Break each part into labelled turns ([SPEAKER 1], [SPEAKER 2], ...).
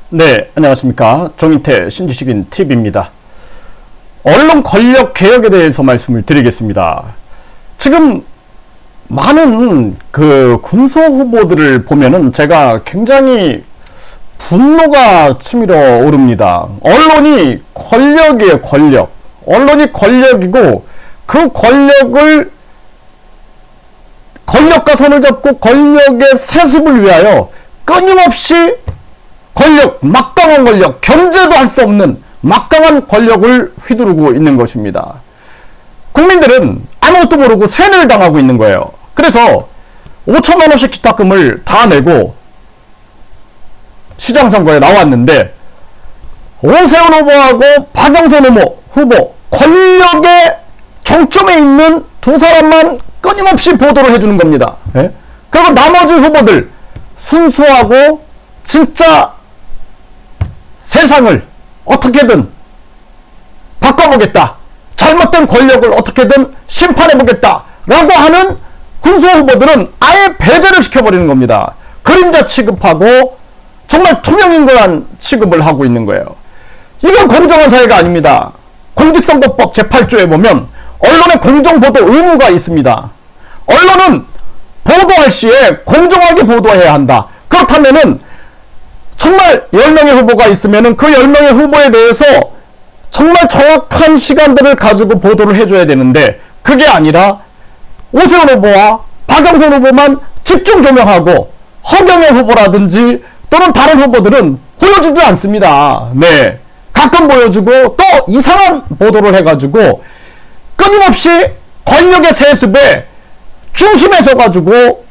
[SPEAKER 1] 네, 안녕하십니까. 정인태 신지식인 TV입니다. 언론 권력 개혁에 대해서 말씀을 드리겠습니다. 지금 많은 군소 후보들을 보면은 제가 굉장히 분노가 치밀어 오릅니다. 언론이 권력이에요, 권력. 언론이 권력이고 그 권력과 손을 잡고 권력의 세습을 위하여 끊임없이 막강한 권력, 견제도 할 수 없는 막강한 권력을 휘두르고 있는 것입니다. 국민들은 아무것도 모르고 세뇌를 당하고 있는 거예요. 그래서 5천만 원씩 기탁금을 다 내고 시장 선거에 나왔는데 오세훈 후보하고 박영선 후보 권력의 정점에 있는 두 사람만 끊임없이 보도를 해주는 겁니다. 예? 그리고 나머지 후보들 순수하고 진짜 세상을 어떻게든 바꿔보겠다, 잘못된 권력을 어떻게든 심판해보겠다 라고 하는 군소 후보들은 아예 배제를 시켜버리는 겁니다. 그림자 취급하고 정말 투명인간 취급을 하고 있는 거예요. 이건 공정한 사회가 아닙니다. 공직선거법 제8조에 보면 언론의 공정보도 의무가 있습니다. 언론은 보도할 시에 공정하게 보도해야 한다. 그렇다면은 정말 10명의 후보가 있으면은 그 10명의 후보에 대해서 정말 정확한 시간들을 가지고 보도를 해줘야 되는데 그게 아니라 오세훈 후보와 박영선 후보만 집중 조명하고 허경영 후보라든지 또는 다른 후보들은 보여주지 않습니다. 네. 가끔 보여주고 또 이상한 보도를 해가지고 끊임없이 권력의 세습에 중심에 서가지고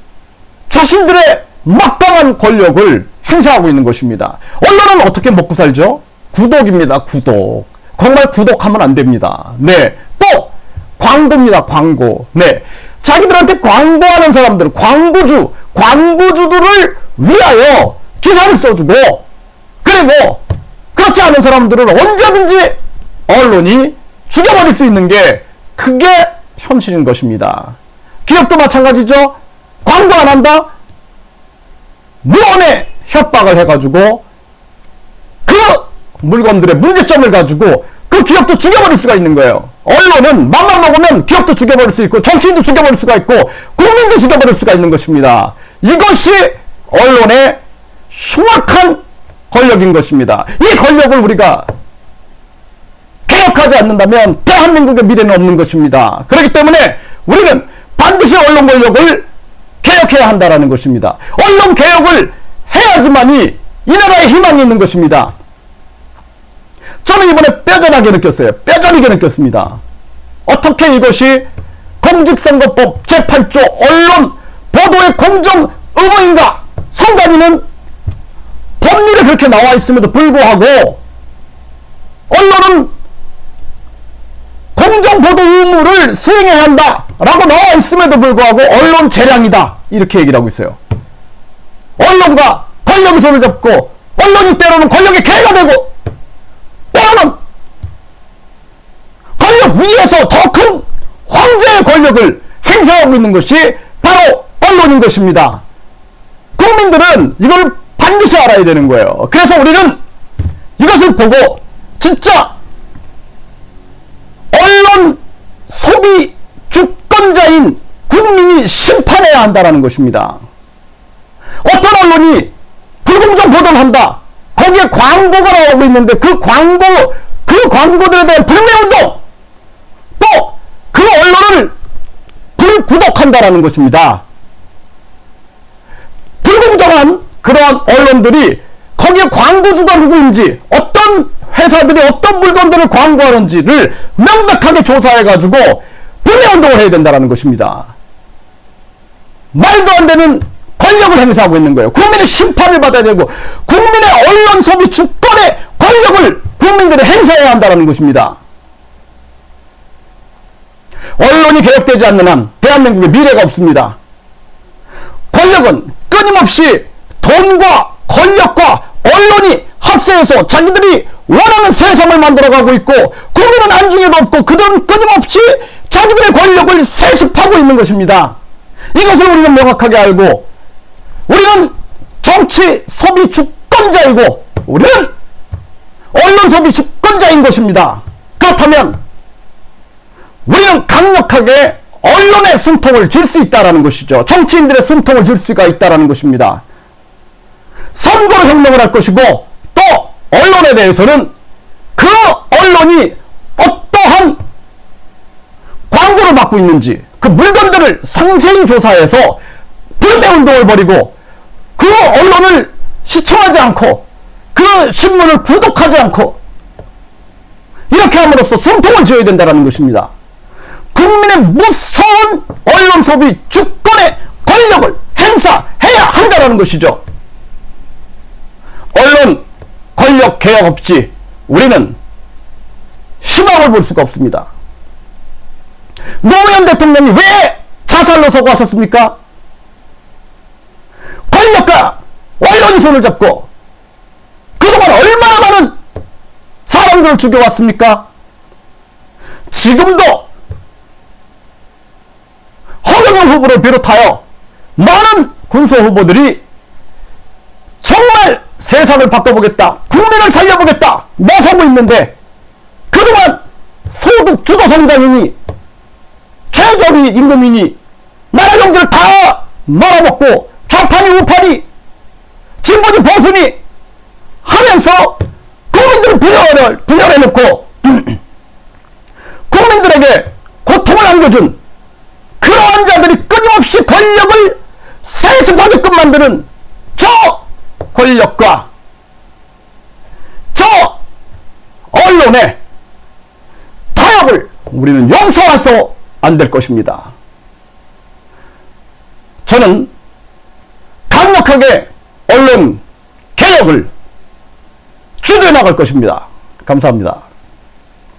[SPEAKER 1] 자신들의 막강한 권력을 행사하고 있는 것입니다. 언론은 어떻게 먹고 살죠? 구독입니다. 구독. 정말 구독하면 안 됩니다. 네. 또 광고입니다. 광고. 네. 자기들한테 광고하는 사람들, 광고주들을 위하여 기사를 써주고, 그리고 그렇지 않은 사람들을 언제든지 언론이 죽여버릴 수 있는 게 그게 현실인 것입니다. 기업도 마찬가지죠. 광고 안 한다? 무언의 협박을 해가지고 그 물건들의 문제점을 가지고 그 기업도 죽여버릴 수가 있는 거예요. 언론은 맘만 먹으면 기업도 죽여버릴 수 있고 정치인도 죽여버릴 수가 있고 국민도 죽여버릴 수가 있는 것입니다. 이것이 언론의 흉악한 권력인 것입니다. 이 권력을 우리가 개혁하지 않는다면 대한민국의 미래는 없는 것입니다. 그렇기 때문에 우리는 반드시 언론 권력을 개혁해야 한다는 것입니다. 언론 개혁을 해야지만이 이 나라에 희망이 있는 것입니다. 저는 이번에 뼈저리게 느꼈습니다. 어떻게 이것이 공직선거법 제8조 언론 보도의 공정 의무인가? 선관위는 법률에 그렇게 나와 있음에도 불구하고 언론은 공정보도 의무를 수행해야 한다 라고 나와 있음에도 불구하고 언론 재량이다 이렇게 얘기를 하고 있어요. 언론과 권력이 손을 잡고 언론이 때로는 권력의 개가 되고 때로는 권력 위에서 더 큰 황제의 권력을 행사하고 있는 것이 바로 언론인 것입니다. 국민들은 이걸 반드시 알아야 되는 거예요. 그래서 우리는 이것을 보고 진짜 언론 소비 주권자인 국민이 심판해야 한다는 것입니다. 어떤 언론이 불공정 보도를 한다. 거기에 광고가 나오고 있는데 그 광고들에 대한 불매운동, 또 그 언론을 불구독한다라는 것입니다. 불공정한 그러한 언론들이 거기에 광고주가 누구인지, 어떤 회사들이 어떤 물건들을 광고하는지를 명백하게 조사해가지고 불매운동을 해야 된다는 것입니다. 말도 안 되는 권력을 행사하고 있는 거예요. 국민의 심판을 받아야 되고 국민의 언론 소비 주권의 권력을 국민들이 행사해야 한다는 것입니다. 언론이 개혁되지 않는 한 대한민국의 미래가 없습니다. 권력은 끊임없이 돈과 권력과 언론이 합세해서 자기들이 원하는 세상을 만들어가고 있고 국민은 안중에도 없고 그들은 끊임없이 자기들의 권력을 세습하고 있는 것입니다. 이것을 우리는 명확하게 알고 우리는 정치 소비 주권자이고 우리는 언론 소비 주권자인 것입니다. 그렇다면 우리는 강력하게 언론의 숨통을 쥘 수 있다는 것이죠. 정치인들의 숨통을 쥘 수가 있다는 것입니다. 선거로 혁명을 할 것이고, 또 언론에 대해서는 그 언론이 어떠한 광고를 받고 있는지 그 물건들을 상세히 조사해서 불매운동을 벌이고, 그 언론을 시청하지 않고 그 신문을 구독하지 않고 이렇게 함으로써 숨통을 쥐어야 된다는 것입니다. 국민의 무서운 언론 소비 주권의 권력을 행사해야 한다는 것이죠. 언론 권력 개혁 없이 우리는 희망을 볼 수가 없습니다. 노무현 대통령이 왜 자살로 서고하셨습니까? 권력과 언론이 손을 잡고 그동안 얼마나 많은 사람들을 죽여왔습니까? 지금도 허경영 후보를 비롯하여 많은 군소 후보들이 정말 세상을 바꿔보겠다, 국민을 살려보겠다 나서고 있는데, 그동안 소득 주도 성장이니 최저임금이 임금이니 나라 경제를 다 말아먹고 좌파니 우파니 진보니 보수니 하면서 국민들을 분열해놓고 국민들에게 고통을 안겨준 그러한 자들이 끊임없이 권력을 세습하게끔 만드는 저 권력과 저 언론의 타협을 우리는 용서해서 안 될 것입니다. 저는 강력하게 언론 개혁을 주도해 나갈 것입니다. 감사합니다.